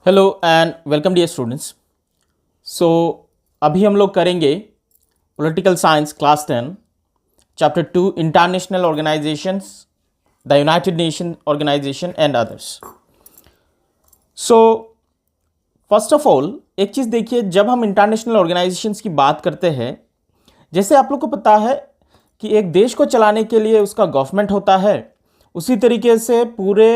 Hello and welcome dear students. So अभी हम लोग करेंगे political science class 10 chapter 2 international organisations, the United Nation Organisation and others. So first of all एक चीज़ देखिए, जब हम इंटरनेशनल ऑर्गेनाइजेशंस की बात करते हैं, जैसे आप लोग को पता है कि एक देश को चलाने के लिए उसका गवर्नमेंट होता है, उसी तरीके से पूरे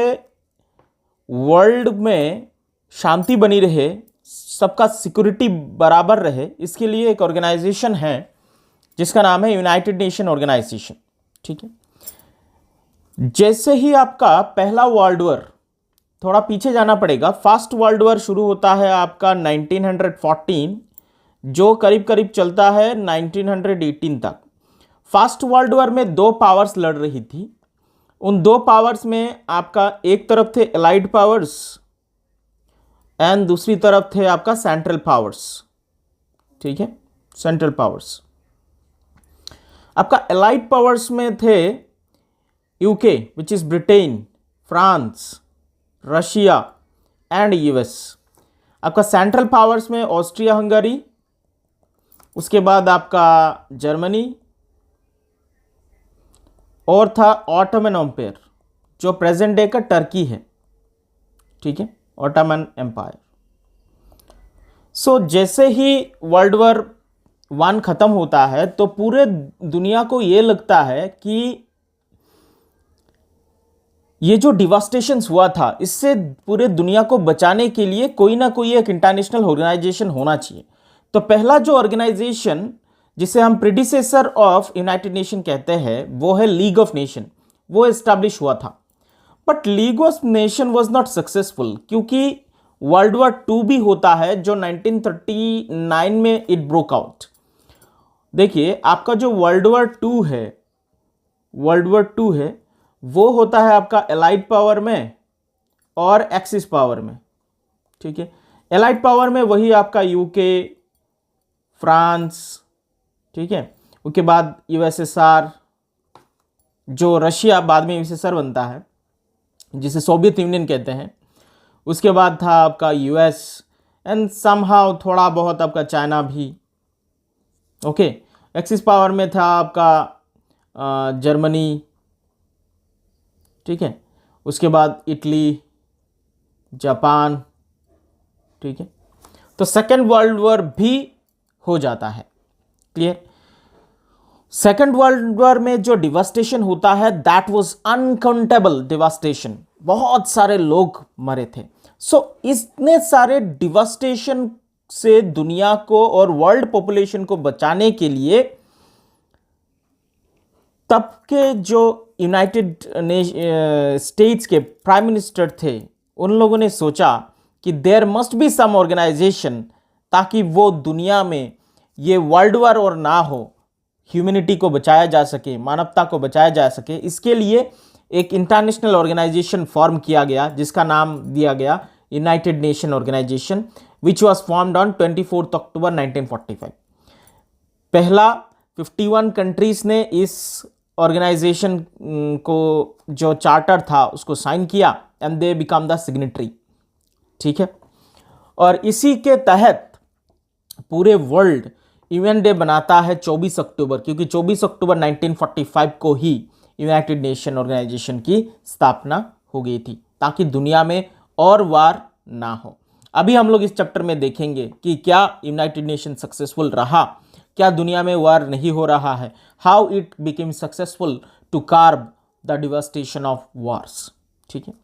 वर्ल्ड में शांति बनी रहे, सबका सिक्योरिटी बराबर रहे, इसके लिए एक ऑर्गेनाइजेशन है जिसका नाम है यूनाइटेड नेशन ऑर्गेनाइजेशन। ठीक है, जैसे ही आपका पहला वर्ल्ड वॉर, थोड़ा पीछे जाना पड़ेगा, फर्स्ट वर्ल्ड वॉर शुरू होता है आपका 1914 जो करीब करीब चलता है 1918 तक। फर्स्ट वर्ल्ड वॉर में दो पावर्स लड़ रही थी। उन दो पावर्स में आपका एक तरफ थे एलाइड पावर्स एंड दूसरी तरफ थे आपका सेंट्रल पावर्स। ठीक है, सेंट्रल पावर्स आपका एलाइड पावर्स में थे UK which is Britain, France, Russia and US. आपका सेंट्रल पावर्स में ऑस्ट्रिया हंगरी, उसके बाद आपका जर्मनी, और था ऑटोमन एम्पायर जो प्रेजेंट डे का टर्की है। ठीक है, ऑटोमन एम्पायर। सो जैसे ही वर्ल्ड वॉर 1 खत्म होता है तो पूरे दुनिया को यह लगता है कि ये जो डिवास्टेशंस हुआ था, इससे पूरे दुनिया को बचाने के लिए कोई ना कोई एक इंटरनेशनल ऑर्गेनाइजेशन होना चाहिए। तो पहला जो ऑर्गेनाइजेशन जिसे हम प्रीडिसेसर ऑफ यूनाइटेड नेशन कहते हैं वो है लीग ऑफ नेशन। वो एस्टैब्लिश हुआ था, but league of nation was not successful क्योंकि वर्ल्ड वॉर 2 भी होता है जो 1939 में इट ब्रोक आउट। देखिए, आपका जो वर्ल्ड वॉर 2 है, वो होता है आपका एलाइड पावर में और एक्सिस पावर में। ठीक है, एलाइड पावर में वही आपका यूके, फ्रांस, ठीक है, उसके बाद यूएसएसआर, जो रशिया बाद में यूएसएसआर बनता है जिसे सोवियत यूनियन कहते हैं, उसके बाद था आपका यूएस एंड समहाउ थोड़ा बहुत आपका चाइना भी। ओके, एक्सिस पावर में था आपका जर्मनी, ठीक है, उसके बाद इटली, जापान। ठीक है, तो सेकेंड वर्ल्ड वॉर भी हो जाता है। क्लियर? सेकेंड वर्ल्ड वॉर में जो डिवास्टेशन होता है दैट वाज अनकाउंटेबल डिवास्टेशन, बहुत सारे लोग मरे थे। सो इतने सारे डिवास्टेशन से दुनिया को और वर्ल्ड पॉपुलेशन को बचाने के लिए तब के जो यूनाइटेड स्टेट्स के प्राइम मिनिस्टर थे, उन लोगों ने सोचा कि there must be some organisation ताकि वो दुनिया में ये वर्ल्ड वॉर और ना हो, ह्यूमैनिटी को बचाया जा सके, मानवता को बचाया जा सके। इसके लिए एक इंटरनेशनल ऑर्गेनाइजेशन फॉर्म किया गया जिसका नाम दिया गया United Nation organisation, which was formed on 24 October 1945। पहला 51 कंट्रीज ने इस ऑर्गेनाइजेशन को जो चार्टर था उसको साइन किया and they become the signatory. ठीक है, और इसी के तहत पूरे वर्ल्ड यूएन डे बनाता है 24 अक्टूबर, क्योंकि 24 अक्टूबर 1945 को ही यूनाइटेड नेशन ऑर्गेनाइजेशन की स्थापना हो गई थी ताकि दुनिया में और वार ना हो। अभी हम लोग इस चैप्टर में देखेंगे कि क्या यूनाइटेड नेशन सक्सेसफुल रहा, क्या दुनिया में वार नहीं हो रहा है, how it became successful to curb the devastation of wars. ठीक है,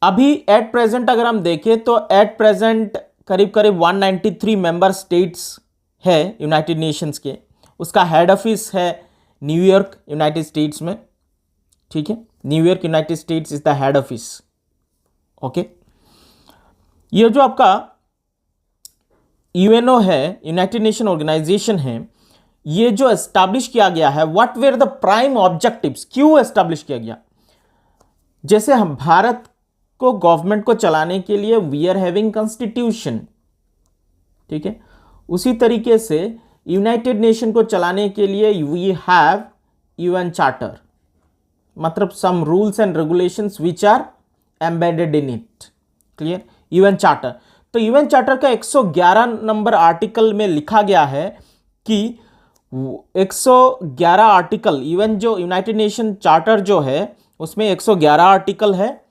अभी एट प्रेजेंट अगर हम देखें तो एट प्रेजेंट करीब करीब 193 मेंबर स्टेट्स है यूनाइटेड नेशंस के। उसका हेड ऑफिस है न्यूयॉर्क, यूनाइटेड स्टेट्स में। ठीक है, New York United states is the head office. Okay, ये जो आपका यूएनओ है, यूनाइटेड नेशन ऑर्गेनाइजेशन है, ये जो एस्टैब्लिश किया गया है, what were the prime objectives, क्यों एस्टैब्लिश किया गया? जैसे हम भारत को गवर्नमेंट को चलाने के लिए वी आर हैविंग कॉन्स्टिट्यूशन, ठीक है, उसी तरीके से यूनाइटेड नेशन को चलाने के लिए वी हैव यूएन चार्टर, मतलब some rules and regulations which are embedded in it. Clear? UN charter. तो यूएन चार्टर का 111 नंबर आर्टिकल में लिखा गया है कि 111 आर्टिकल, यूएन जो यूनाइटेड नेशन चार्टर जो है उसमें 111 आर्टिकल है,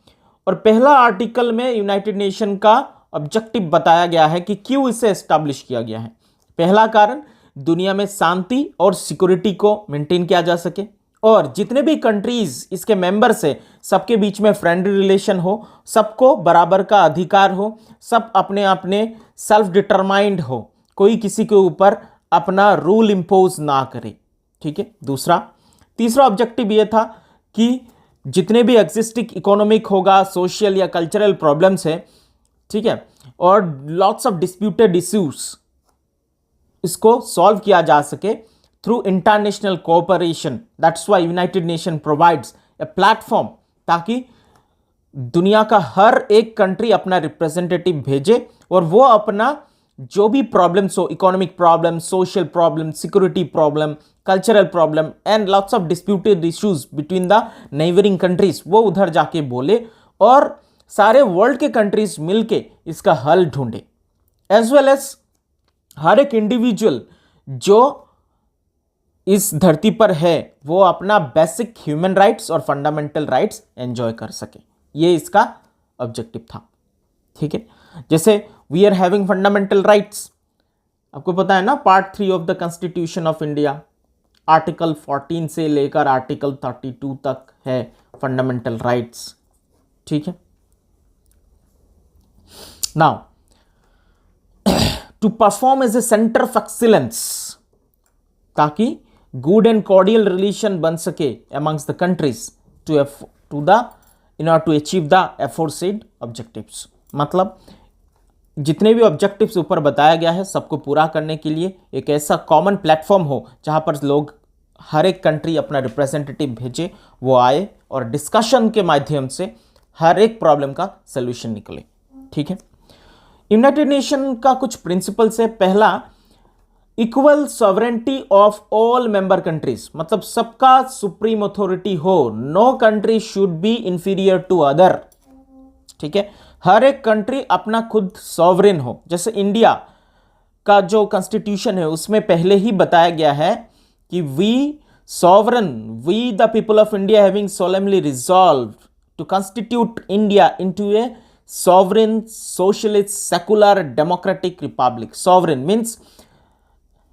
और पहला आर्टिकल में यूनाइटेड नेशन का ऑब्जेक्टिव बताया गया है कि क्यों इसे एस्टैब्लिश किया गया है। पहला कारण, दुनिया में शांति और सिक्योरिटी को मेंटेन किया जा सके, और जितने भी कंट्रीज इसके मेंबर्स है सबके बीच में फ्रेंडली रिलेशन हो, सबको बराबर का अधिकार हो, सब अपने अपने सेल्फ डिटरमाइंड हो, कोई किसी के ऊपर अपना रूल इंपोज ना करे। ठीक है। तीसरा ऑब्जेक्टिव ये था कि जितने भी एग्जिस्टिंग इकोनॉमिक होगा, सोशल या कल्चरल प्रॉब्लम्स है, ठीक है, और लॉट्स ऑफ डिस्प्यूटेड इश्यूज, इसको सॉल्व किया जा सके through international cooperation. That's why United nation provides a platform, ताकि दुनिया का हर एक कंट्री अपना रिप्रेजेंटेटिव भेजे और वो अपना जो भी प्रॉब्लम्स हो, economic problem, social problem, security problem, cultural problem and lots of disputed issues between the neighbouring countries, वो उधर जाके बोले और सारे वर्ल्ड के कंट्रीज मिलके इसका हल ढूंढे। एज वेल एज हर एक इंडिविजुअल जो इस धरती पर है वो अपना बेसिक ह्यूमन राइट्स और फंडामेंटल राइट्स एंजॉय कर सके, ये इसका ऑब्जेक्टिव था। ठीक है। जैसे we are having fundamental rights, आपको पता है ना, part 3 of the constitution of India, article 14 से लेकर आर्टिकल 32 तक है फंडामेंटल राइट्स। ठीक है। Now to perform as a centre of excellence, ताकि गुड एंड कॉर्डियल रिलेशन बन सके amongst the countries in order to achieve the aforesaid objectives। मतलब जितने भी ऑब्जेक्टिव्स ऊपर बताया गया है सबको पूरा करने के लिए एक ऐसा कॉमन प्लेटफॉर्म हो जहां पर लोग, हर एक कंट्री अपना रिप्रेजेंटेटिव भेजे, वो आए और डिस्कशन के माध्यम से हर एक प्रॉब्लम का सोल्यूशन निकले। ठीक है। यूनाइटेड नेशन का कुछ प्रिंसिपल्स है। पहला, equal sovereignty of all member countries, मतलब सबका सुप्रीम अथॉरिटी हो, no country should be inferior to other. ठीक है। हर एक कंट्री अपना खुद सॉवरेन हो। जैसे इंडिया का जो कॉन्स्टिट्यूशन है उसमें पहले ही बताया गया है कि we the people of India having solemnly resolve to constitute India into a sovereign, socialist, secular, democratic republic। Sovereign means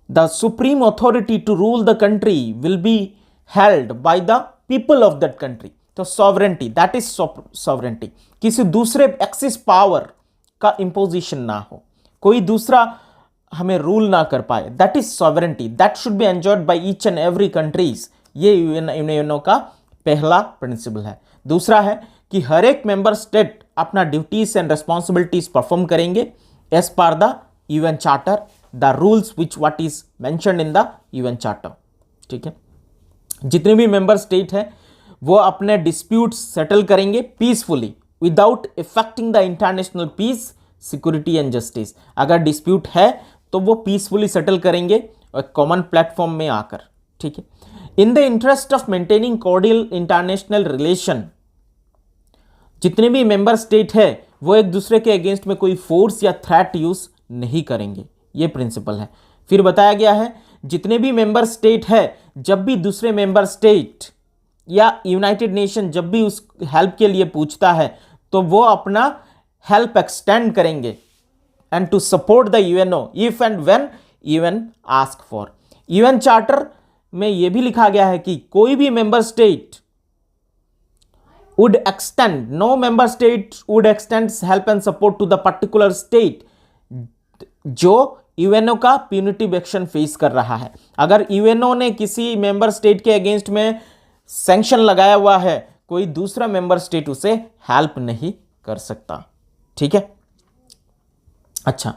the supreme authority to rule the country will be held by the people of that country। तो sovereignty, that is sovereignty, किसी दूसरे axis power का imposition ना हो, कोई दूसरा हमें rule ना कर पाए, that is sovereignty, that should be enjoyed by each and every countries। ये यूएनओ का पहला प्रिंसिपल है। दूसरा है कि हर एक मेंबर स्टेट अपना ड्यूटीज एंड रेस्पॉन्सिबिलिटीज परफॉर्म करेंगे as per the UN charter, the rules which what is mentioned in the UN charter. ठीक है। जितने भी मेंबर स्टेट है वो अपने डिस्प्यूट्स सेटल करेंगे peacefully without effecting the international peace, security and justice. अगर डिस्प्यूट है तो वो पीसफुली सेटल करेंगे और कॉमन प्लेटफॉर्म में आकर। ठीक है। In the interest of maintaining cordial international relation, जितने भी मेंबर स्टेट है वो एक दूसरे के अगेंस्ट में कोई फोर्स या थ्रेट यूज नहीं करेंगे, ये प्रिंसिपल है। फिर बताया गया है जितने भी मेंबर स्टेट है, जब भी दूसरे मेंबर स्टेट या यूनाइटेड नेशन जब भी उस हेल्प के लिए पूछता है तो वो अपना हेल्प एक्सटेंड करेंगे and to support the UNO if and when UN ask for. UN charter में यह भी लिखा गया है कि कोई भी member state would extend, no member state would extend help and support to the particular state जो यूएनओ का प्यूनिटिव एक्शन फेस कर रहा है। अगर यूएनओ ने किसी मेंबर स्टेट के अगेंस्ट में सैंक्शन लगाया हुआ है, कोई दूसरा मेंबर स्टेट उसे हेल्प नहीं कर सकता। ठीक है। अच्छा,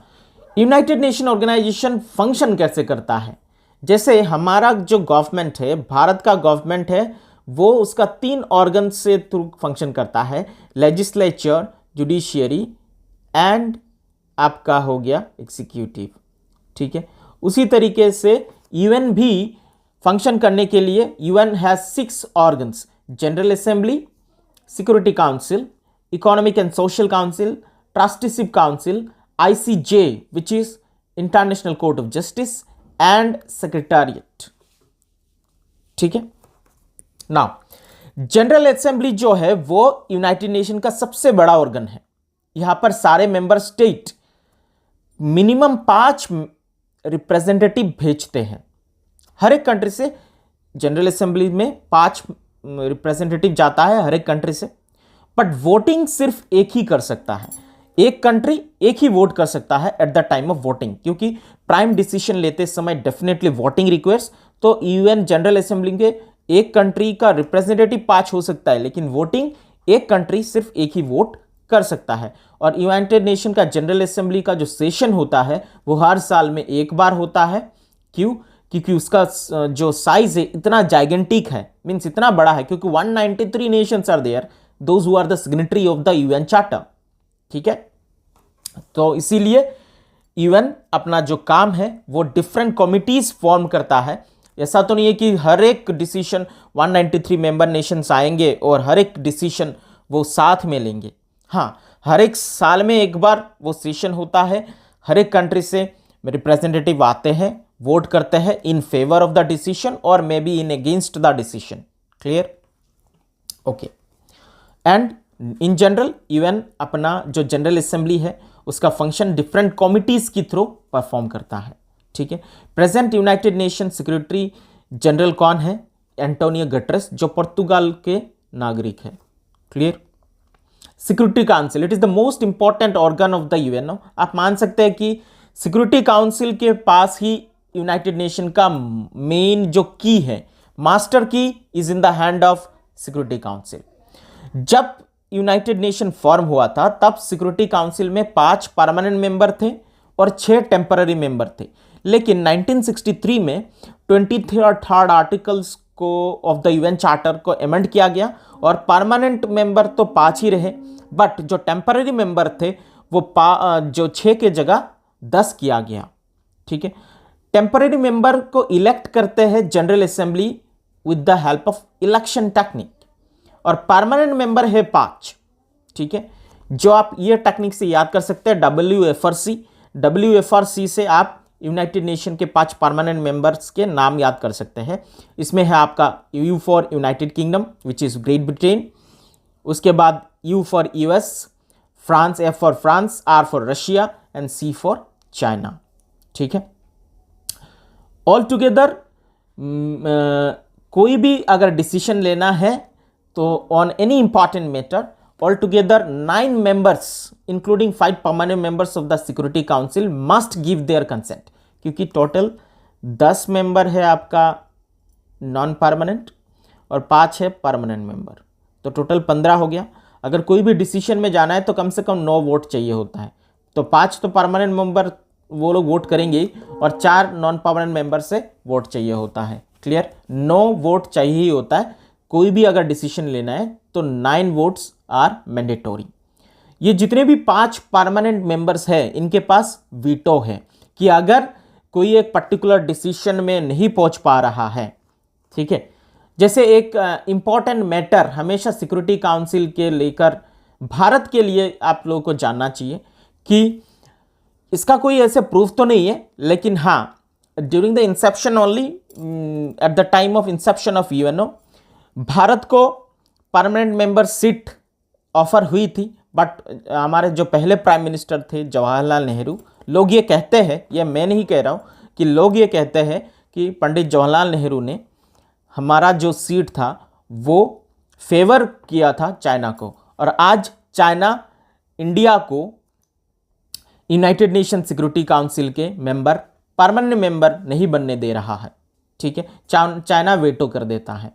यूनाइटेड नेशन ऑर्गेनाइजेशन फंक्शन कैसे करता है? जैसे हमारा जो गवर्नमेंट है, भारत का गवर्नमेंट है, वो उसका 3 ऑर्गन से थ्रू फंक्शन करता है, लेजिस्लेचर, जुडिशियरी एंड आपका हो गया एग्जीक्यूटिव। ठीक है। उसी तरीके से यूएन भी फंक्शन करने के लिए UN has 6 organs, general assembly, security council, economic and social council, trusteeship council, ICJ which is international court of justice and secretariat. ठीक है। नाउ जनरल असेंबली जो है वो यूनाइटेड नेशन का सबसे बड़ा ऑर्गन है। यहां पर सारे मेंबर स्टेट मिनिमम 5 रिप्रेजेंटेटिव भेजते हैं। हर एक कंट्री से जनरल असेंबली में 5 रिप्रेजेंटेटिव जाता है हर एक कंट्री से, बट वोटिंग सिर्फ एक ही कर सकता है। एक कंट्री एक ही वोट कर सकता है at the time of voting, क्योंकि प्राइम डिसीजन लेते समय डेफिनेटली वोटिंग रिक्वायर्स। तो यूएन जनरल असेंबली के एक कंट्री का रिप्रेजेंटेटिव 5 हो सकता है, लेकिन वोटिंग एक कंट्री सिर्फ एक ही वोट कर सकता है। और यूनाइटेड नेशन का जनरल असेंबली का जो सेशन होता है वो हर साल में एक बार होता है। क्यों? क्योंकि उसका जो साइज है इतना जाइगेंटिक है, मींस इतना बड़ा है, क्योंकि 193 nations are there those who are the signatory of the UN charter. ठीक है। तो इसीलिए यूएन अपना जो काम है वो डिफरेंट कमिटीज फॉर्म करता है। ऐसा तो नहीं है कि हर एक डिसीजन 193 मेंबर नेशंस आएंगे और हर एक डिसीजन वो साथ में लेंगे। हाँ, हर एक साल में एक बार वो सेशन होता है, हर एक कंट्री से रिप्रेजेंटेटिव आते हैं, वोट करते हैं in favour of the decision और may be in against the decision. Clear? Okay. And in general UN अपना जो जनरल असेंबली है उसका फंक्शन डिफरेंट कमिटीज के थ्रू परफॉर्म करता है। ठीक है। Present united nation secretary general कौन है? एंटोनियो गटरेस, जो पुर्तगाल के नागरिक है। Clear? Security council, it is the most important organ of the UN. आप मान सकते हैं कि सिक्योरिटी काउंसिल के पास ही यूनाइटेड नेशन का मेन जो की है, मास्टर की is in the hand of security council. जब यूनाइटेड नेशन फॉर्म हुआ था तब सिक्योरिटी काउंसिल में 5 परमानेंट मेंबर थे और 6 टेम्पररी मेंबर थे, लेकिन 1963 में 23rd आर्टिकल्स को ऑफ द यूएन चार्टर को अमेंड किया गया और परमानेंट मेंबर तो 5 ही रहे, बट जो टेम्पररी मेंबर थे वो जो 6 के जगह 10 किया गया। ठीक है। टेम्पररी मेंबर को इलेक्ट करते हैं general assembly with the help of election technique, और परमानेंट मेंबर है 5। ठीक है। जो आप ये टेक्निक से याद कर सकते हैं, WFRC से आप यूनाइटेड नेशन के 5 परमानेंट मेंबर्स के नाम याद कर सकते हैं। इसमें है आपका U for United kingdom which is great Britain, उसके बाद U for US, France F for France, R for Russia and C for China. ठीक है। ऑल टुगेदर कोई भी अगर डिसीजन लेना है तो on any important matter, all together 9 members including 5 permanent members of the security council must give their consent, क्योंकि total 10 member है आपका नॉन परमानेंट और 5 है परमानेंट मेंबर, तो टोटल 15 हो गया। अगर कोई भी डिसीजन में जाना है तो कम से कम 9 वोट चाहिए होता है, तो 5 तो परमानेंट मेंबर वो लोग वोट करेंगे और 4 नॉन परमानेंट मेंबर से वोट चाहिए होता है। क्लियर? 9 वोट चाहिए ही होता है। कोई भी अगर डिसीजन लेना है तो 9 वोट्स आर मैंडेटोरी। ये जितने भी 5 परमानेंट मेंबर्स हैं इनके पास वीटो है कि अगर कोई एक पर्टिकुलर डिसीजन में नहीं पहुंच पा रहा है, ठीक है, जैसे एक इंपॉर्टेंट मैटर हमेशा सिक्योरिटी काउंसिल के लेकर भारत के लिए आप लोगों को जानना चाहिए कि इसका कोई ऐसे प्रूफ तो नहीं है, लेकिन हाँ, during the Inception only, at the time of Inception of UNO, Bharat को परमानेंट मेंबर सीट ऑफर हुई थी, बट हमारे जो पहले प्राइम मिनिस्टर थे जवाहरलाल नेहरू, लोग ये कहते हैं, ये मैं नहीं कह रहा हूँ, कि लोग ये कहते हैं कि पंडित जवाहरलाल नेहरू ने हमारा जो सीट था वो फेवर किया था चाइना को, और आज चाइना इंडिया को यूनाइटेड नेशन सिक्योरिटी काउंसिल के मेंबर, परमानेंट मेंबर नहीं बनने दे रहा है। ठीक है, चाइना वेटो कर देता है,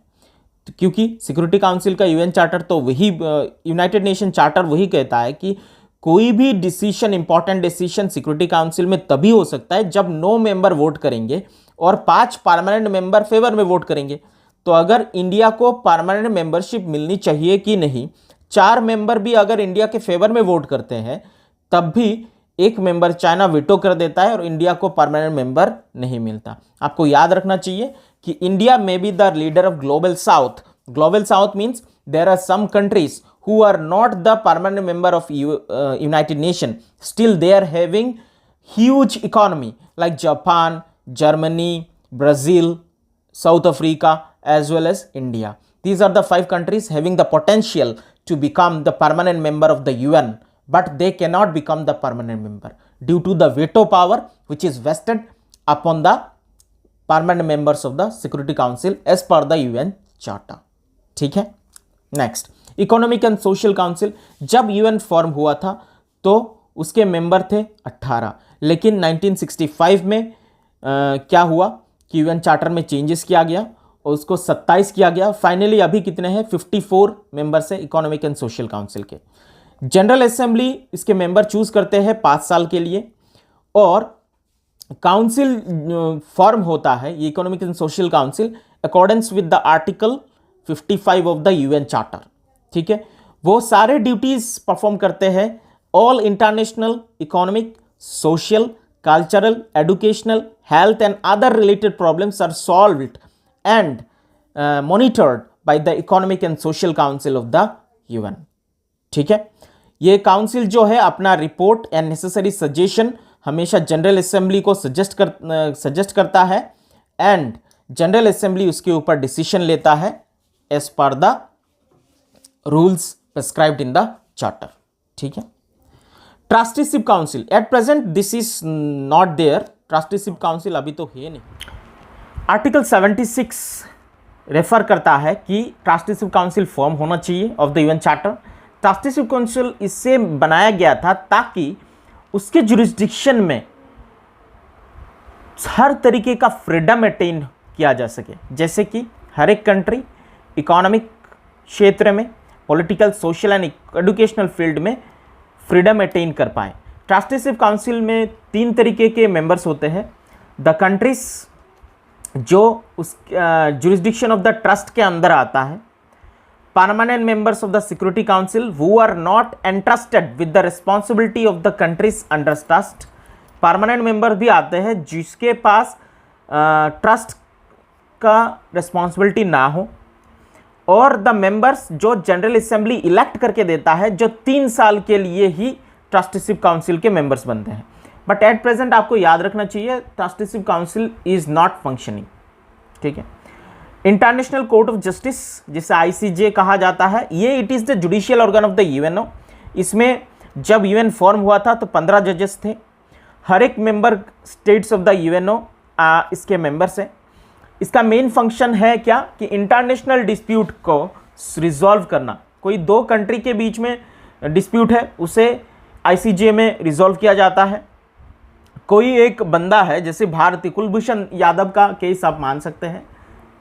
क्योंकि सिक्योरिटी काउंसिल का यूएन चार्टर तो वही, यूनाइटेड नेशन चार्टर वही कहता है कि कोई भी decision, important decision security council में तभी हो सकता है जब 9 मेंबर वोट करेंगे और 5 परमानेंट मेंबर फेवर में वोट करेंगे। तो अगर इंडिया को परमानेंट मेंबरशिप मिलनी चाहिए कि नहीं, 4 मेंबर भी अगर इंडिया के फेवर में वोट करते हैं तब भी एक मेंबर चाइना वीटो कर देता है और इंडिया को परमानेंट मेंबर नहीं मिलता। आपको याद रखना चाहिए कि India may be the leader of global south. Global south means there are some countries who are not the permanent member of United Nations, still they are having huge economy like Japan, Germany, Brazil, South Africa, as well as India. These are the 5 countries having the potential to become the permanent member of the UN, but they cannot become the permanent member due to the veto power which is vested upon the permanent members of the Security Council as per the UN Charter. ठीक है. Next, economic and social council. जब UN form हुआ था तो उसके member थे 18, लेकिन 1965 में क्या हुआ कि यूएन चार्टर में चेंजेस किया गया और उसको 27 किया गया. फाइनली अभी कितने हैं? 54 मेंबर्स है इकोनॉमिक एंड सोशल काउंसिल के. जनरल असेंबली इसके मेंबर चूज करते हैं 5 साल के लिए और काउंसिल फॉर्म होता है ये economic and social council accordance with the article 55 of the UN charter. ठीक है, वो सारे ड्यूटीज परफॉर्म करते हैं. All international economic, social, cultural, educational, health and other related problems are solved and monitored by the economic and social council of the UN. ठीक है, ये council जो है अपना रिपोर्ट एंड नेसेसरी सजेशन हमेशा general assembly को suggest करता है एंड जनरल असेंबली उसके ऊपर डिसीजन लेता है as per the rules prescribed in the charter. ठीक है. Trusteeship council at present this is not there. Trusteeship council अभी तो है नहीं. आर्टिकल 76 रेफर करता है कि ट्रस्टीशिप काउंसिल फॉर्म होना चाहिए of the UN charter. Trusteeship council इससे बनाया गया था ताकि उसके जुरिस्डिक्शन में हर तरीके का फ्रीडम अटेन किया जा सके. जैसे कि हर एक कंट्री इकोनॉमिक क्षेत्र में, political, social and educational field में फ्रीडम अटेन कर पाए. ट्रस्टीशिप काउंसिल में 3 तरीके के मेंबर्स होते हैं. द कंट्रीज जो उस जुरिस्डिक्शन ऑफ द ट्रस्ट के अंदर आता है. Permanent members of the security council who are not entrusted with the responsibility of the countries under trust. Permanent member भी आते हैं जिसके पास ट्रस्ट का रिस्पॉन्सिबिलिटी ना हो. और द मेंबर्स जो जनरल असेंबली इलेक्ट करके देता है, जो 3 साल के लिए ही ट्रस्टीशिप काउंसिल के मेंबर्स बनते हैं. बट एट प्रेजेंट आपको याद रखना चाहिए trusteeship council is not functioning. ठीक है. इंटरनेशनल कोर्ट ऑफ जस्टिस जिसे आईसीजे कहा जाता है, ये it is the judicial organ of the UNO. इसमें जब यूएन फॉर्म हुआ था तो 15 जजेस थे. हर एक member states of the UNO इसके मेंबर्स हैं. इसका मेन फंक्शन है क्या कि इंटरनेशनल डिस्प्यूट को रिजॉल्व करना. कोई 2 कंट्री के बीच में डिस्प्यूट है उसे आईसीजे में रिजॉल्व किया जाता है. कोई एक बंदा है जैसे भारतीय कुलभूषण यादव का केस आप मान सकते हैं.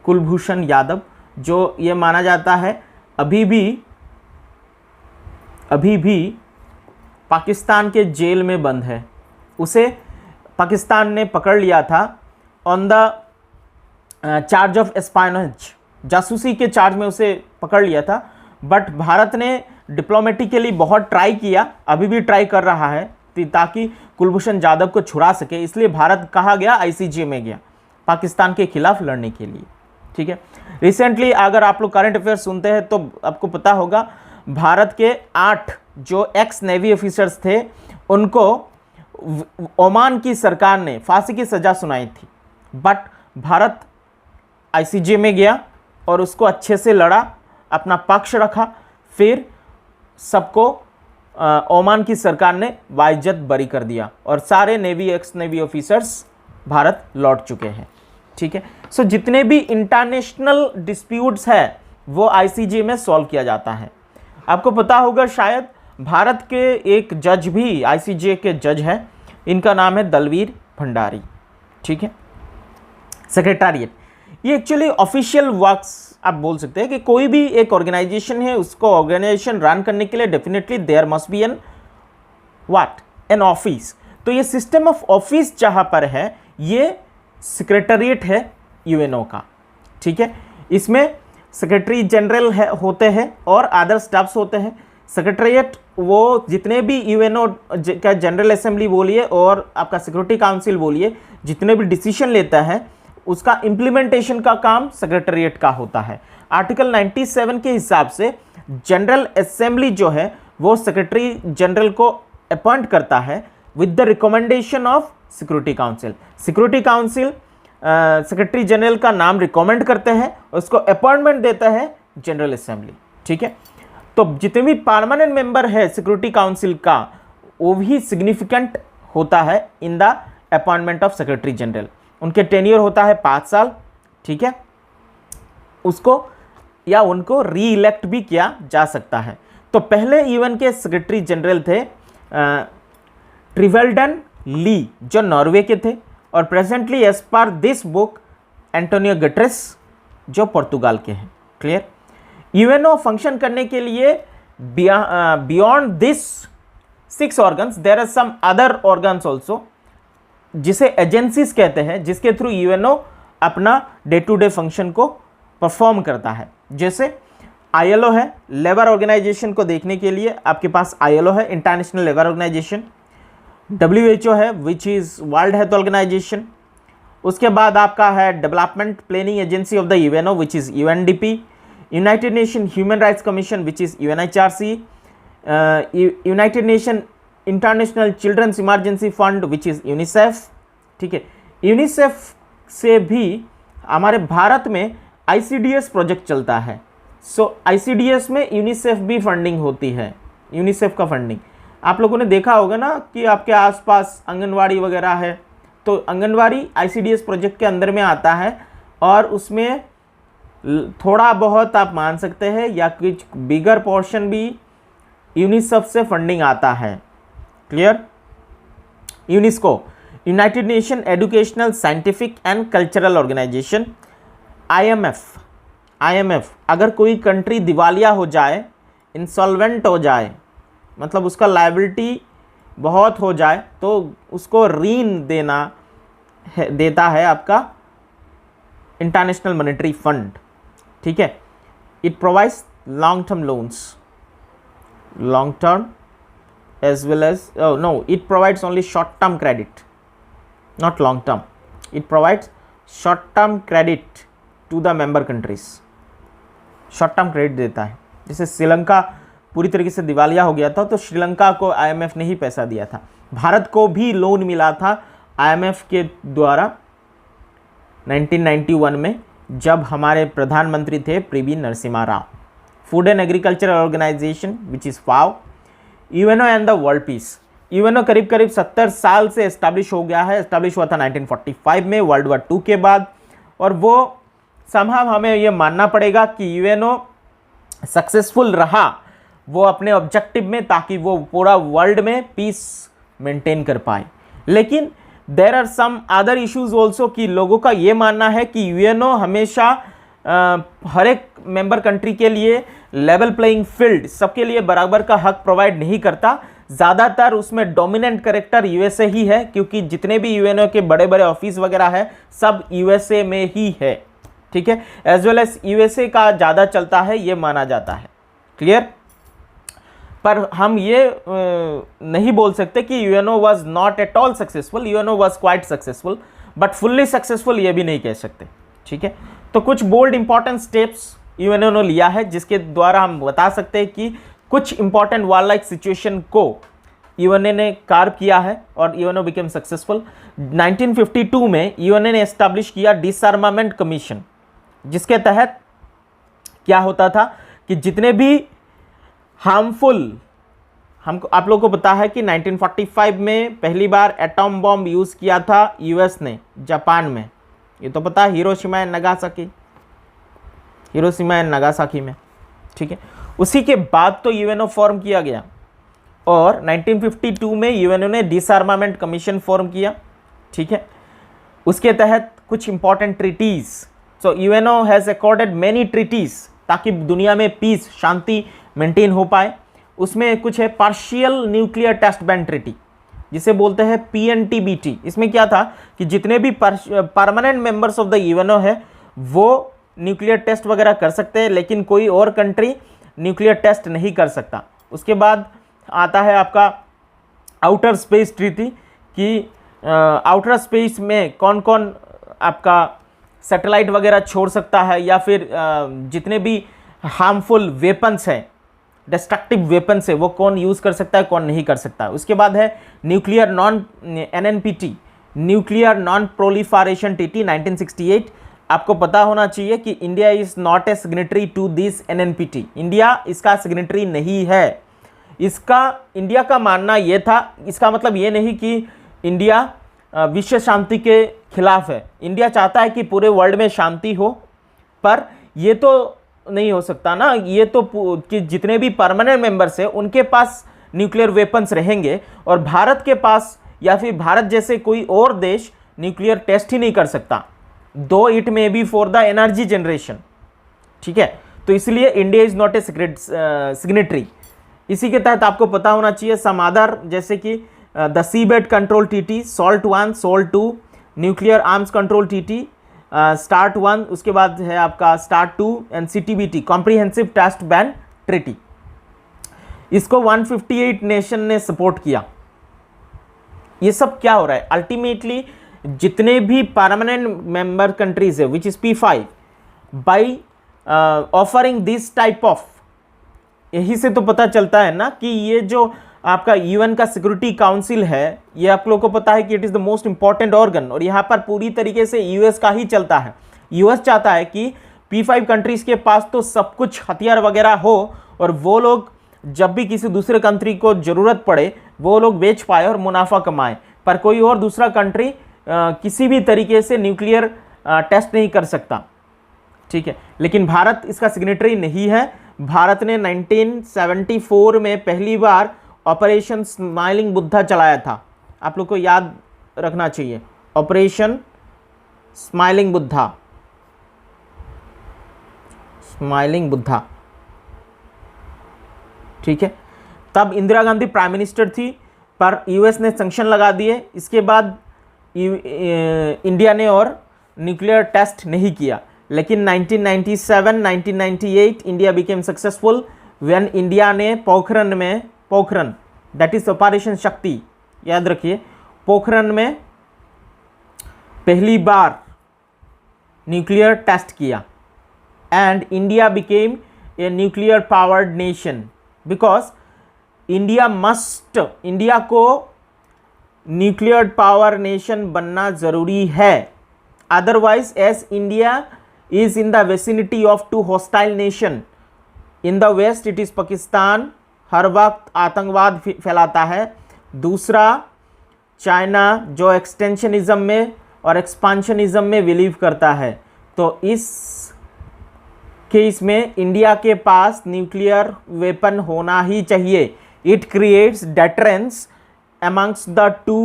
कुलभूषण यादव जो ये माना जाता है अभी भी पाकिस्तान के जेल में बंद है. उसे पाकिस्तान ने पकड़ लिया था ऑन द चार्ज ऑफ एस्पाइनेज, जासूसी के चार्ज में उसे पकड़ लिया था. बट भारत ने डिप्लोमेटिकली बहुत ट्राई किया, अभी भी ट्राई कर रहा है ताकि कुलभूषण जाधव को छुड़ा सके. इसलिए भारत कहा गया आईसीजे में गया पाकिस्तान के खिलाफ लड़ने के लिए. ठीक है. रिसेंटली अगर आप लोग करंट अफेयर सुनते हैं तो आपको पता होगा भारत के 8 जो एक्स नेवी ऑफिसर्स थे उनको ओमान की सरकार ने फांसी की सज़ा सुनाई थी. बट भारत आईसीजे में गया और उसको अच्छे से लड़ा, अपना पक्ष रखा. फिर सबको ओमान की सरकार ने बाइज्जत बरी कर दिया और सारे एक्स नेवी ऑफिसर्स भारत लौट चुके हैं. ठीक है. सो जितने भी इंटरनेशनल डिस्प्यूट्स है वो आईसीजे में सॉल्व किया जाता है. आपको पता होगा शायद भारत के एक जज भी आईसीजे के जज हैं, इनका नाम है दलवीर भंडारी. ठीक है. सेक्रेटेरिएट ये एक्चुअली ऑफिशियल वर्क्स आप बोल सकते हैं कि कोई भी एक ऑर्गेनाइजेशन है उसको ऑर्गेनाइजेशन रन करने के लिए definitely there must be an office. तो ये सिस्टम ऑफ ऑफिस जहां पर है ये सेक्रेटेरिएट है यूएनओ का. ठीक है. इसमें सेक्रेटरी जनरल होते हैं और अदर स्टाफ्स होते हैं. सेक्रेटेरिएट वो जितने भी यूएनओ का जनरल असेंबली बोलिए और आपका सिक्योरिटी काउंसिल बोलिए जितने भी डिसीजन लेता है उसका इम्प्लीमेंटेशन का काम सेक्रेटेरिएट का होता है. आर्टिकल 97 के हिसाब से जनरल असेंबली जो है वो सेक्रेटरी जनरल को अपॉइंट करता है with the recommendation of security council. Security council secretary general का नाम रिकमेंड करते हैं, उसको अपॉइंटमेंट देता है जनरल असेंबली। ठीक है, तो जितने भी परमानेंट मेंबर है सिक्योरिटी काउंसिल का वो भी सिग्निफिकेंट होता है in the appointment of secretary general. उनके टेन्योर होता है 5 साल। ठीक है, उसको या उनको री इलेक्ट भी किया जा सकता है। तो पहले यूएन के सेक्रेटरी जनरल थे ट्रिवेल्डन ली जो नॉर्वे के थे, और presently as per this book Antonio Guterres जो पुर्तगाल के हैं। क्लियर? यूएनओ फंक्शन करने के लिए beyond this 6 organs there are some other organs also जिसे एजेंसीज कहते हैं, जिसके थ्रू यूएनओ अपना डे टू डे फंक्शन को परफॉर्म करता है। जैसे आईएलओ है, लेबर ऑर्गेनाइजेशन को देखने के लिए आपके पास आईएलओ है, इंटरनेशनल लेबर ऑर्गेनाइजेशन। डब्ल्यूएचओ है which is world health organisation. उसके बाद आपका है development planning agency of the UNO which is UNDP. United Nation human rights commission which is UNHRC. United Nation international children's emergency fund which is UNICEF. ठीक है, UNICEF से भी हमारे भारत में आईसीडीएस प्रोजेक्ट चलता है। सो आईसीडीएस में यूनिसेफ भी फंडिंग होती है, यूनिसेफ का फंडिंग। आप लोगों ने देखा होगा ना कि आपके आसपास आंगनवाड़ी वगैरह है, तो आंगनवाड़ी आईसीडीएस प्रोजेक्ट के अंदर में आता है, और उसमें थोड़ा बहुत आप मान सकते हैं या कुछ बिगर पोर्शन भी यूनिसेफ से फंडिंग आता है। Clear? UNESCO, United Nation educational scientific and cultural organisation. IMF अगर कोई कंट्री दिवालिया हो जाए, इंसॉल्वेंट हो जाए, मतलब उसका लायबिलिटी बहुत हो जाए, तो उसको ऋण देता है आपका इंटरनेशनल मॉनेटरी फंड। ठीक है, it provides long term loans, long term as well as no, it provides only short term credit, not long term. It provides short term credit to the member countries. short term credit देता है। जैसे श्रीलंका पूरी तरीके से दिवालिया हो गया था, तो श्रीलंका को आईएमएफ ने ही पैसा दिया था। भारत को भी लोन मिला था आईएमएफ के द्वारा 1991 में, जब हमारे प्रधानमंत्री थे PV Narasimha Rao. Food and agriculture organisation which is FAO. UNO and the world peace. UNO करीब करीब 70 साल से एस्टैब्लिश हो गया है। एस्टैब्लिश हुआ था 1945 में, वर्ल्ड वॉर 2 के बाद, और वो समहाउ हमें ये मानना पड़ेगा कि यूएनओ सक्सेसफुल रहा वो अपने ऑब्जेक्टिव में, ताकि वो पूरा वर्ल्ड में पीस मेंटेन कर पाए। लेकिन there are some other issues also कि लोगों का ये मानना है कि यूएनओ हमेशा हर एक मेंबर कंट्री के लिए लेवल प्लेइंग फील्ड, सबके लिए बराबर का हक प्रोवाइड नहीं करता। ज़्यादातर उसमें डोमिनेंट कैरेक्टर यूएसए ही है, क्योंकि जितने भी यूएनओ के बड़े बड़े ऑफिस वगैरह है सब यूएसए में ही है। ठीक है, एज वेल एज यूएसए का ज़्यादा चलता है ये माना जाता है। क्लियर? पर हम ये नहीं बोल सकते कि UNO was not at all successful. UNO was quite successful, but fully successful ये भी नहीं कह सकते। ठीक है, तो कुछ बोल्ड इंपॉर्टेंट स्टेप्स यूएनओ ने लिया है, जिसके द्वारा हम बता सकते हैं कि कुछ इंपॉर्टेंट वार लाइक सिचुएशन को यूएनओ ने कार्व किया है और यूएनओ बिकेम सक्सेसफुल। 1952 में यूएनओ ने एस्टैब्लिश किया डिसआर्मामेंट कमीशन, जिसके तहत क्या होता था कि जितने भी हार्मफुल, हमको आप लोगों को पता है कि 1945 में पहली बार एटॉम बॉम्ब यूज़ किया था यूएस ने जापान में, ये तो पता है, हिरोशिमा एंड नागासाकी में। ठीक है, उसी के बाद तो यूएनओ फॉर्म किया गया, और 1952 में यूएनओ ने डिसआर्मामेंट कमीशन फॉर्म किया। ठीक है, उसके तहत कुछ important treaties, so UNO has accorded many treaties ताकि दुनिया में पीस, शांति मेंटेन हो पाए। उसमें कुछ है partial nuclear test ban treaty, जिसे बोलते हैं पीएनटीबीटी। इसमें क्या था कि जितने भी permanent members of the UNO है वो न्यूक्लियर टेस्ट वगैरह कर सकते हैं, लेकिन कोई और कंट्री न्यूक्लियर टेस्ट नहीं कर सकता। उसके बाद आता है आपका आउटर स्पेस ट्रीटी, कि आउटर स्पेस में कौन कौन आपका सैटेलाइट वगैरह छोड़ सकता है, या फिर जितने भी हार्मफुल वेपन्स हैं डिस्ट्रक्टिव वेपन्स है वो कौन यूज़ कर सकता है, कौन नहीं कर सकता है। उसके बाद है nuclear non NNPT, nuclear non proliferation treaty 1968। आपको पता होना चाहिए कि India is not a signatory to this NNPT, India इसका सिग्नेटरी नहीं है। इसका इंडिया का मानना ये था, इसका मतलब ये नहीं कि इंडिया विश्व शांति के खिलाफ है। इंडिया चाहता है कि पूरे वर्ल्ड में शांति हो, पर ये तो नहीं हो सकता ना, ये तो कि जितने भी परमानेंट मेंबर्स हैं उनके पास न्यूक्लियर वेपन्स रहेंगे और भारत के पास या फिर भारत जैसे कोई और देश न्यूक्लियर टेस्ट ही नहीं कर सकता, दो it may be for the energy generation. ठीक है, तो इसलिए India is not a signatory. इसी के तहत आपको पता होना चाहिए सम अदर, जैसे कि द सीबेड कंट्रोल टीटी, SALT I, SALT II, nuclear arms control टीटी, START I, उसके बाद है आपका START II and CTBT, comprehensive test ban treaty. इसको 158 नेशन ने सपोर्ट किया। ये सब क्या हो रहा है, अल्टीमेटली जितने भी परमानेंट मेंबर कंट्रीज है which is P5 by offering this type of, यही से तो पता चलता है ना कि ये जो आपका UN का सिक्योरिटी काउंसिल है, ये आप लोगों को पता है कि it is the most important organ और यहाँ पर पूरी तरीके से US का ही चलता है। US चाहता है कि P5 कंट्रीज के पास तो सब कुछ हथियार वगैरह हो और वो लोग जब भी किसी दूसरे कंट्री को ज़रूरत पड़े वो लोग बेच पाए और मुनाफा कमाए, पर कोई और दूसरा कंट्री किसी भी तरीके से न्यूक्लियर टेस्ट नहीं कर सकता। ठीक है, लेकिन भारत इसका सिग्नेटरी नहीं है। भारत ने 1974 में पहली बार ऑपरेशन स्माइलिंग बुद्धा चलाया था, आप लोग को याद रखना चाहिए, operation smiling Buddha, smiling Buddha. ठीक है, तब इंदिरा गांधी प्राइम मिनिस्टर थी, पर US ने सैंक्शन लगा दिए। इसके बाद इंडिया ने और न्यूक्लियर टेस्ट नहीं किया, लेकिन 1997 1998 India became successful when India ने पोखरण दैट इज ऑपरेशन शक्ति, याद रखिए, पोखरण में पहली बार न्यूक्लियर टेस्ट किया and India became a nuclear powered nation because India को न्यूक्लियर पावर नेशन बनना ज़रूरी है। Otherwise as India is in the vicinity of two hostile nation, in the west it is Pakistan, हर वक्त आतंकवाद फैलाता है, दूसरा चाइना जो एक्सटेंशनिज्म में और एक्सपांशनिज्म में बिलीव करता है। तो इस केस में इंडिया के पास न्यूक्लियर वेपन होना ही चाहिए। It creates deterrence amongst the two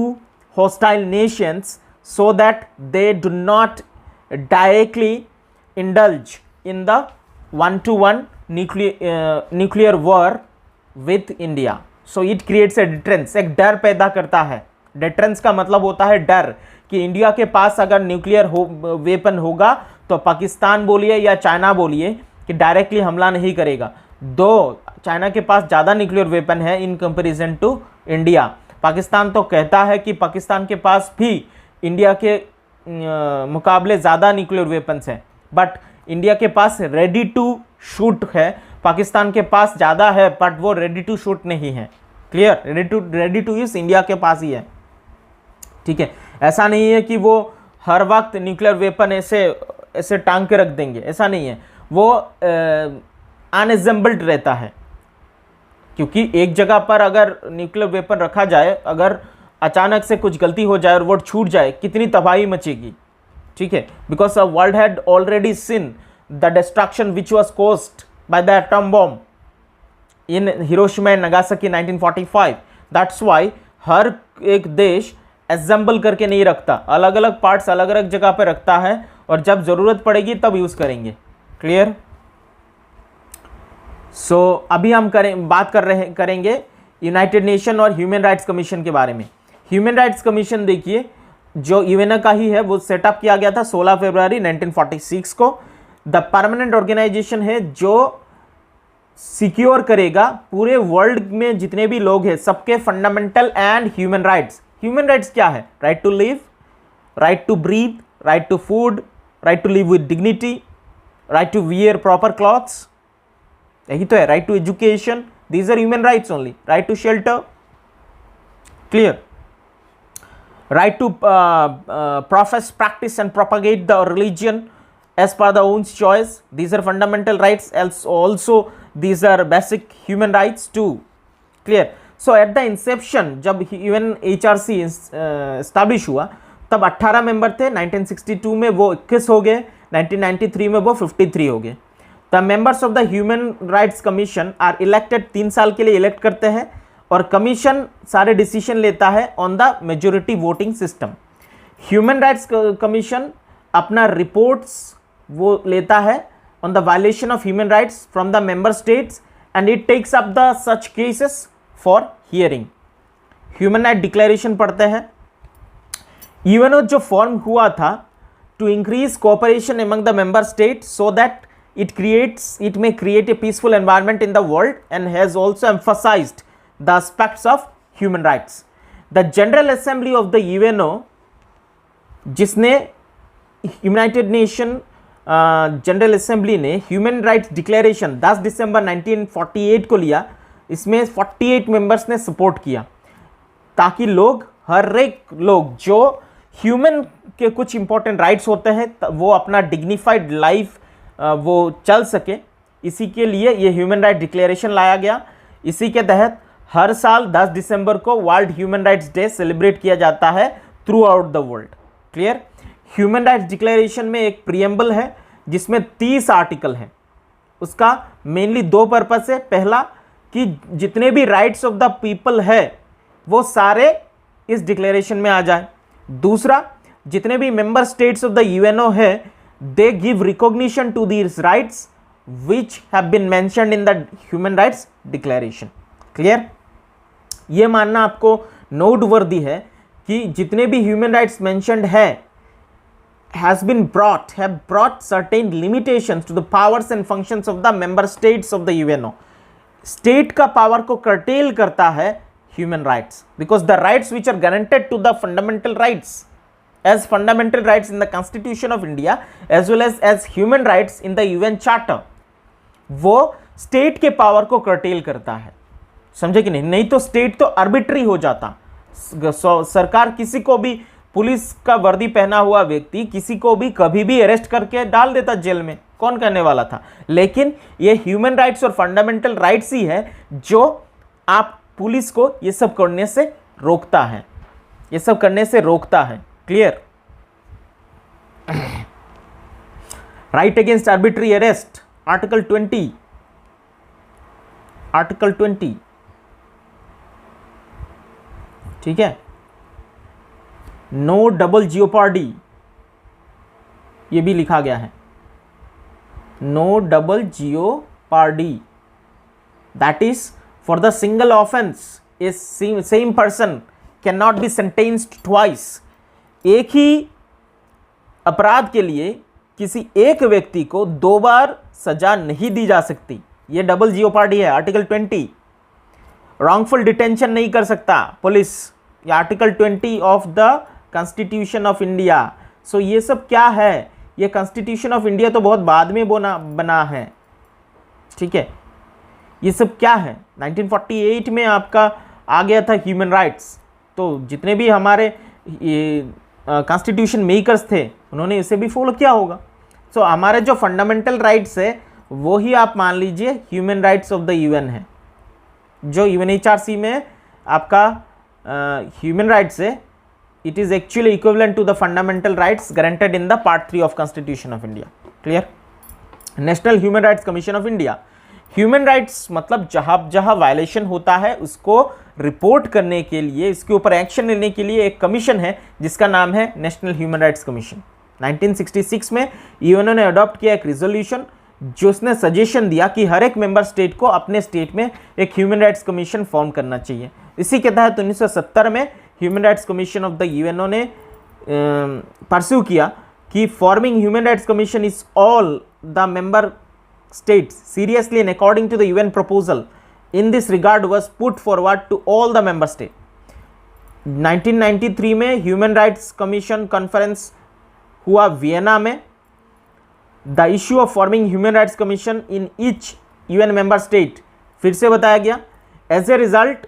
hostile nations so that they do not directly indulge in the one-to-one nuclear war with India. So it creates a deterrence, एक डर पैदा करता है। deterrence का मतलब होता है डर, कि इंडिया के पास अगर न्यूक्लियर वेपन होगा तो पाकिस्तान बोलिए या चाइना बोलिए कि डायरेक्टली हमला नहीं करेगा। दो चाइना के पास ज़्यादा न्यूक्लियर वेपन है in comparison to India. Pakistan तो कहता है कि पाकिस्तान के पास भी इंडिया के मुकाबले ज़्यादा न्यूक्लियर वेपन्स हैं, बट इंडिया के पास रेडी टू शूट है, पाकिस्तान के पास ज़्यादा है बट वो रेडी टू शूट नहीं है। Clear, ready to use India के पास ही है। ठीक है, ऐसा नहीं है कि वो हर वक्त न्यूक्लियर वेपन ऐसे टांग के रख देंगे, ऐसा नहीं है। वो अनएसेंबल्ड रहता है, क्योंकि एक जगह पर अगर न्यूक्लियर वेपन रखा जाए, अगर अचानक से कुछ गलती हो जाए और वो छूट जाए, कितनी तबाही मचेगी। ठीक है, because the world had already seen the destruction which was caused by the atom bomb in Hiroshima and Nagasaki 1945। That's why हर एक देश असेंबल करके नहीं रखता, अलग अलग पार्ट्स अलग अलग जगह पर रखता है और जब ज़रूरत पड़ेगी तब यूज़ करेंगे। क्लियर। सो अभी हम बात करेंगे यूनाइटेड नेशन और ह्यूमन राइट्स कमीशन के बारे में। ह्यूमन राइट्स कमीशन देखिए जो यूएन का ही है, वो सेटअप किया गया था 16 फरवरी 1946 को। द परमानेंट ऑर्गेनाइजेशन है जो सिक्योर करेगा पूरे वर्ल्ड में जितने भी लोग हैं सबके fundamental and human rights. Human rights क्या है? Right to live, right to breathe, right to food, right to live with dignity, right to wear proper clothes, यही तो है, right to education, these are human rights only, right to shelter, clear, right to profess, practice and propagate the religion as per the own choice, these are fundamental rights, also these are basic human rights too, clear. So at the inception जब UNHRC establish हुआ तब 18 member थे, 1962 में वो 21 हो गए, 1993 में वो 53 हो गए. The members of the Human Rights Commission are elected, 3 साल के लिए इलेक्ट करते हैं, और कमीशन सारे डिसीजन लेता है on the majority voting system. Human rights commission अपना रिपोर्ट्स वो लेता है on the violation of human rights from the member states and it takes up the such cases for hearing. Human right declaration पढ़ते हैं. UNO जो form हुआ था to increase cooperation among the member state so that it may create a peaceful environment in the world and has also emphasized the aspects of human rights. The General Assembly of the UNO, जिसने United nation general assembly ने human rights declaration 10 दिसंबर 1948 को लिया, इसमें 48 members ने support किया ताकि लोग, हर एक लोग जो ह्यूमन के कुछ इंपॉर्टेंट राइट्स होते हैं वो अपना डिग्निफाइड लाइफ वो चल सके. इसी के लिए ये ह्यूमन राइट डिक्लेरेशन लाया गया. इसी के तहत हर साल 10 दिसंबर को world human rights day celebrate किया जाता है through out the world, clear. Human rights declaration में एक प्रीएम्बल है जिसमें 30 आर्टिकल हैं. उसका मेनली 2 पर्पस है. पहला कि जितने भी राइट्स ऑफ द पीपल है वो सारे इस डिक्लेरेशन में आ जाए. दूसरा, जितने भी member states of the UNO है they give recognition to these rights which have been mentioned in the human rights declaration, clear. ये मानना आपको नोट वर्दी है कि जितने भी ह्यूमन राइट्स मेंशन्ड है have brought certain limitations to the powers and functions of the member states of the UNO. State का पावर को curtail करता है human rights, because the rights which are guaranteed to the fundamental rights as fundamental rights in the Constitution of India as well as human rights in the UN Charter, वो state के power को curtail करता है. समझे कि नहीं? नहीं तो स्टेट तो आर्बिट्री हो जाता. सरकार किसी को भी, पुलिस का वर्दी पहना हुआ व्यक्ति किसी को भी कभी भी अरेस्ट करके डाल देता जेल में, कौन करने वाला था. लेकिन ये ह्यूमन राइट्स और फंडामेंटल राइट्स ही है जो आप पुलिस को ये सब करने से रोकता है, ये सब करने से रोकता है, clear. Right against arbitrary arrest, article 20, article 20, ठीक है. नो डबल जियोपार्डी, ये भी लिखा गया है. No double jeopardy, that is for the single offence a same person can not be sentenced twice. एक ही अपराध के लिए किसी एक व्यक्ति को 2 बार सजा नहीं दी जा सकती. ये डबल जियोपार्डी है, आर्टिकल 20. रॉन्गफुल डिटेंशन नहीं कर सकता पुलिस, ये article 20 of the constitution of India. So ये सब क्या है? ये कॉन्स्टिट्यूशन ऑफ इंडिया तो बहुत बाद में बना है, ठीक है. ये सब क्या है? 1948 में आपका आ गया था ह्यूमन राइट्स. तो जितने भी हमारे कॉन्स्टिट्यूशन मेकर्स थे उन्होंने इसे भी फॉलो किया होगा. सो हमारे जो फंडामेंटल राइट्स है वो ही आप मान लीजिए human rights of the UN है. जो यूएनएचआरसी में आपका ह्यूमन राइट्स है, it is actually equivalent to the fundamental rights guaranteed in the part 3 of constitution of India, clear. National human rights commission of India, human rights मतलब जहाँ जहाँ violation होता है उसको रिपोर्ट करने के लिए, इसके ऊपर एक्शन लेने के लिए एक कमीशन है जिसका नाम है नेशनल ह्यूमन राइट्स कमीशन. 1966 में यूएनओ ने अडॉप्ट किया एक रिजोल्यूशन जो उसने सजेशन दिया कि हर एक मेंबर स्टेट को अपने स्टेट में एक ह्यूमन राइट्स कमीशन फॉर्म करना चाहिए. इसी के तहत 1970 में human rights commission of the UNO ने परस्यू किया कि forming human rights commission is all the member states seriously and according to the UN proposal in this regard was put forward to all the member states. 1993 में human rights commission conference हुआ Vienna में. The issue of forming human rights commission in each UN member state, फिर से बताया गया। As a result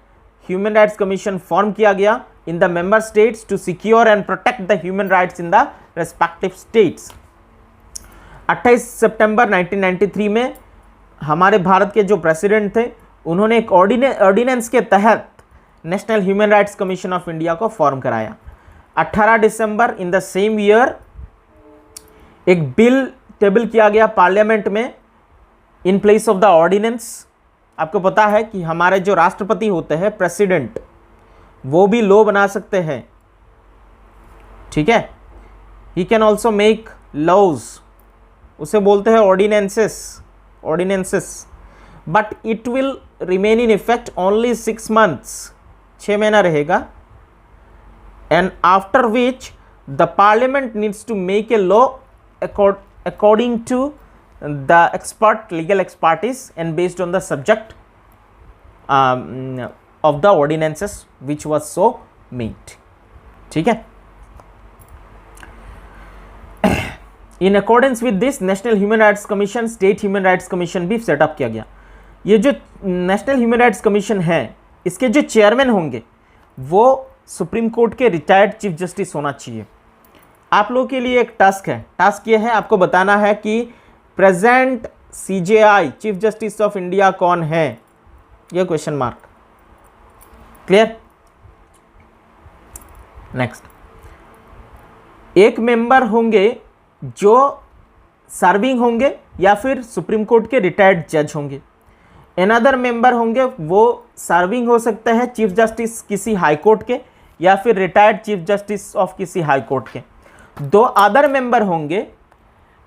human rights commission form किया गया in the member states to secure and protect the human rights in the respective states. 28 सितंबर 1993 में हमारे भारत के जो प्रेसिडेंट थे उन्होंने एक ऑर्डिनेंस के तहत national human rights commission of India को फॉर्म कराया। 18 दिसंबर इन द सेम ईयर एक बिल टेबल किया गया पार्लियामेंट में in place of the ordinance. आपको पता है कि हमारे जो राष्ट्रपति होते हैं प्रेसिडेंट, वो भी लॉ बना सकते हैं, ठीक है। He can also make laws, उसे बोलते हैं ordinances, but it will remain in effect only 6 months, 6 महीना रहेगा। And after which the parliament needs to make a law according to the legal expertise and based on the subject of the ordinances which was so made, ठीक है। in accordance with this national human rights commission, state human rights commission भी setup किया गया। ये जो national human rights commission है, इसके जो चेयरमैन होंगे वो सुप्रीम कोर्ट के रिटायर्ड चीफ जस्टिस होना चाहिए। आप लोगों के लिए एक टास्क है, टास्क ये है आपको बताना है कि present CJI chief justice of India कौन है, ये क्वेश्चन मार्क। क्लियर? नेक्स्ट, एक मेंबर होंगे जो सर्विंग होंगे या फिर सुप्रीम कोर्ट के रिटायर्ड जज होंगे। अनदर मेंबर होंगे वो सर्विंग हो सकते हैं चीफ जस्टिस किसी हाई कोर्ट के या फिर रिटायर्ड चीफ जस्टिस ऑफ किसी हाई कोर्ट के। 2 अदर मेंबर होंगे,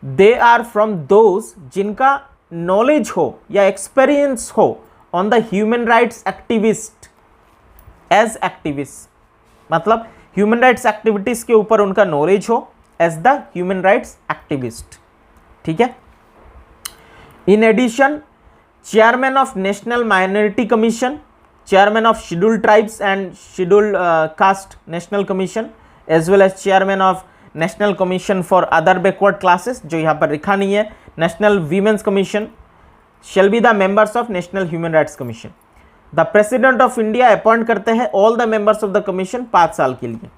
दे आर फ्रॉम दोज जिनका नॉलेज हो या एक्सपीरियंस हो on the human rights activist as activist, मतलब ह्यूमन राइट्स एक्टिविटीज के ऊपर उनका नॉलेज हो as the human rights activist, ठीक है। In addition chairman of national minority commission, chairman of scheduled tribes and scheduled caste national commission, as well as chairman of national commission for other backward classes, जो यहाँ पर लिखा नहीं है, national women's commission shall be the members of national human rights commission. The president of India appoint करते हैं all the members of the commission 5 साल के लिए,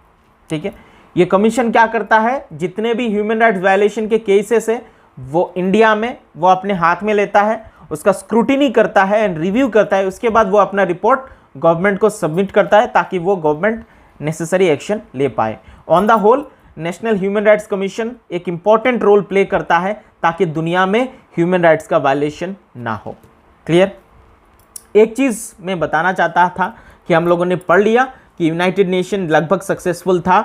ठीक है। ये कमीशन क्या करता है, जितने भी ह्यूमन राइट्स वायलेशन के केसेस है वो इंडिया में वो अपने हाथ में लेता है, उसका स्क्रूटिनी करता है एंड रिव्यू करता है, उसके बाद वो अपना रिपोर्ट गवर्नमेंट को सबमिट करता है ताकि वो गवर्नमेंट नेसेसरी एक्शन ले पाए। On the whole national human rights commission एक इंपॉर्टेंट रोल प्ले करता है ताकि दुनिया में ह्यूमन राइट्स का वायलेशन ना हो। क्लियर? एक चीज़ मैं बताना चाहता था कि हम लोगों ने पढ़ लिया कि यूनाइटेड नेशन लगभग सक्सेसफुल था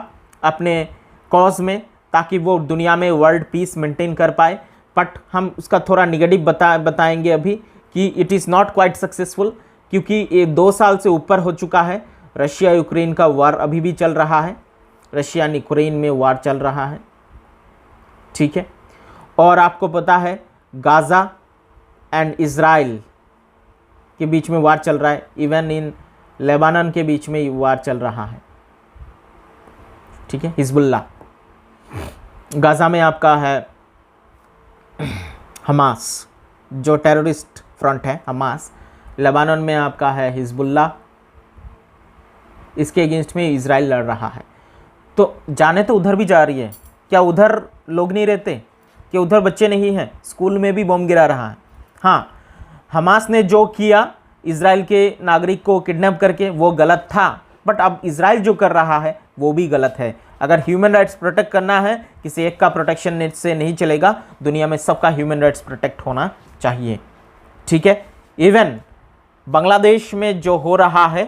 अपने कॉज में ताकि वो दुनिया में वर्ल्ड पीस मेंटेन कर पाए, बट हम उसका थोड़ा निगेटिव बताएंगे अभी कि it is not quite successful, क्योंकि ये 2 साल से ऊपर हो चुका है। रशिया यूक्रेन का वार अभी भी चल रहा है, रशिया यूक्रेन में वार चल रहा है, ठीक है। और आपको पता है गाज़ा एंड इज़राइल के बीच में वार चल रहा है, इवन इन लेबानन के बीच में वार चल रहा है, ठीक है। हिजबुल्लाह, गाज़ा में आपका है हमास जो टेररिस्ट फ्रंट है हमास, लेबानन में आपका है हिजबुल्लाह, इसके अगेंस्ट में इजराइल लड़ रहा है। तो जाने तो उधर भी जा रही है, क्या उधर लोग नहीं रहते, क्या उधर बच्चे नहीं हैं, स्कूल में भी बम गिरा रहा है। हाँ, हमास ने जो किया इजराइल के नागरिक को किडनैप करके वो गलत था, बट अब इजराइल जो कर रहा है वो भी गलत है। अगर ह्यूमन राइट्स प्रोटेक्ट करना है, किसी एक का प्रोटेक्शन से नहीं चलेगा, दुनिया में सबका ह्यूमन राइट्स प्रोटेक्ट होना चाहिए, ठीक है। इवन बांग्लादेश में जो हो रहा है,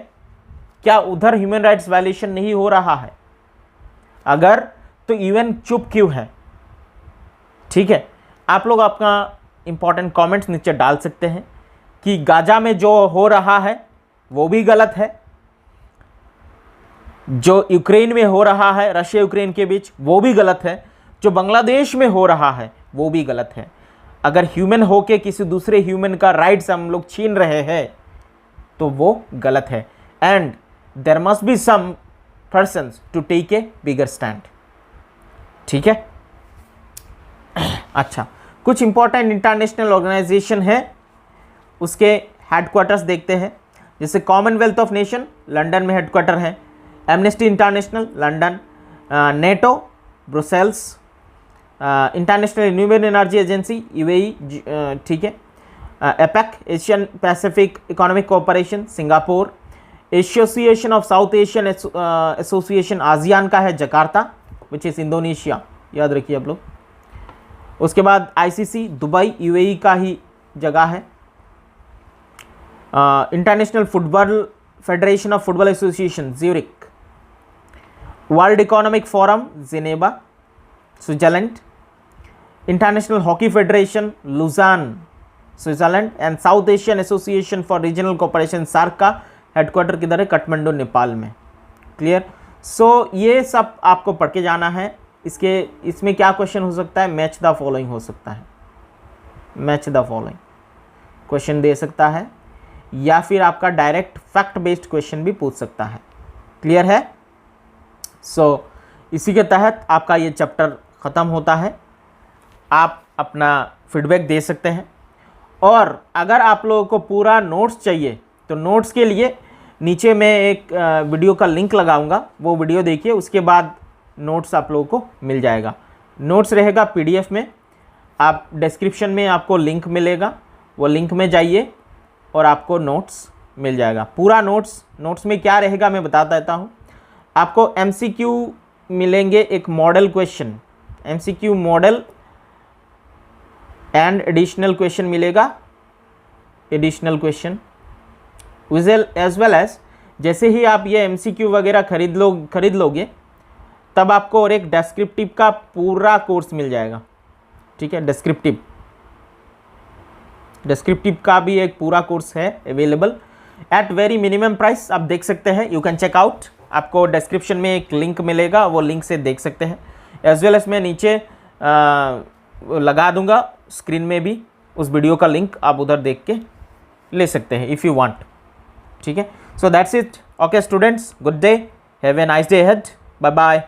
क्या उधर ह्यूमन राइट्स वायलेशन नहीं हो रहा है? अगर तो यूएन चुप क्यों है? ठीक है, आप लोग अपना इंपॉर्टेंट कमेंट्स नीचे डाल सकते हैं कि गाजा में जो हो रहा है वो भी गलत है, जो यूक्रेन में हो रहा है रशिया यूक्रेन के बीच वो भी गलत है, जो बांग्लादेश में हो रहा है वो भी गलत है। अगर ह्यूमन होके किसी दूसरे ह्यूमन का राइट्स हम लोग छीन रहे हैं तो वो गलत है, and there must be some persons to take a bigger stand, ठीक है। अच्छा, कुछ इंपॉर्टेंट इंटरनेशनल ऑर्गेनाइजेशन है उसके हेडक्वार्टर्स देखते हैं। जैसे कॉमनवेल्थ ऑफ नेशन लंदन में हेडक्वार्टर है, amnesty international London, NATO Brussels, international renewable energy agency UAE, ठीक है, APEC Asian Pacific economic cooperation Singapore, association of south Asian association ASEAN का है जकार्ता विच इज़ इंडोनेशिया, याद रखिए आप लोग। उसके बाद आईसीसी दुबई यूएई का ही जगह है। International football federation of football association Zurich, world economic forum Geneva Switzerland, international hockey federation Lausanne Switzerland and South Asian association for regional cooperation SAARC का हेडक्वार्टर किधर है, काठमांडू नेपाल में। क्लियर। सो ये सब आपको पढ़ के जाना है। इसमें क्या क्वेश्चन हो सकता है, मैच द फॉलोइंग हो सकता है, मैच द फॉलोइंग क्वेश्चन दे सकता है, या फिर आपका डायरेक्ट फैक्ट बेस्ड क्वेश्चन भी पूछ सकता है। क्लियर है। सो इसी के तहत आपका ये चैप्टर ख़त्म होता है। आप अपना फीडबैक दे सकते हैं, और अगर आप लोगों को पूरा नोट्स चाहिए तो नोट्स के लिए नीचे मैं एक वीडियो का लिंक लगाऊंगा, वो वीडियो देखिए, उसके बाद नोट्स आप लोगों को मिल जाएगा। नोट्स रहेगा पीडीएफ में, आप डिस्क्रिप्शन में आपको लिंक मिलेगा, वो लिंक में जाइए और आपको नोट्स मिल जाएगा। पूरा नोट्स में क्या रहेगा मैं बता देता हूँ। आपको एमसीक्यू मिलेंगे, एक model question, MCQ model and additional question मिलेगा, additional question as well as जैसे ही आप ये एमसीक्यू वगैरह खरीद लोगे तब आपको और एक डिस्क्रिप्टिव का पूरा कोर्स मिल जाएगा। ठीक है, डिस्क्रिप्टिव का भी एक पूरा कोर्स है available at very minimum price. आप देख सकते हैं, यू कैन चेक आउट। आपको डिस्क्रिप्शन में एक लिंक मिलेगा, वो लिंक से देख सकते हैं। एज वेल एज मैं नीचे लगा दूंगा स्क्रीन में भी उस वीडियो का लिंक, आप उधर देख के ले सकते हैं इफ़ यू वांट। ठीक है, so that's it. Okay students, good day, have a nice day ahead, bye bye.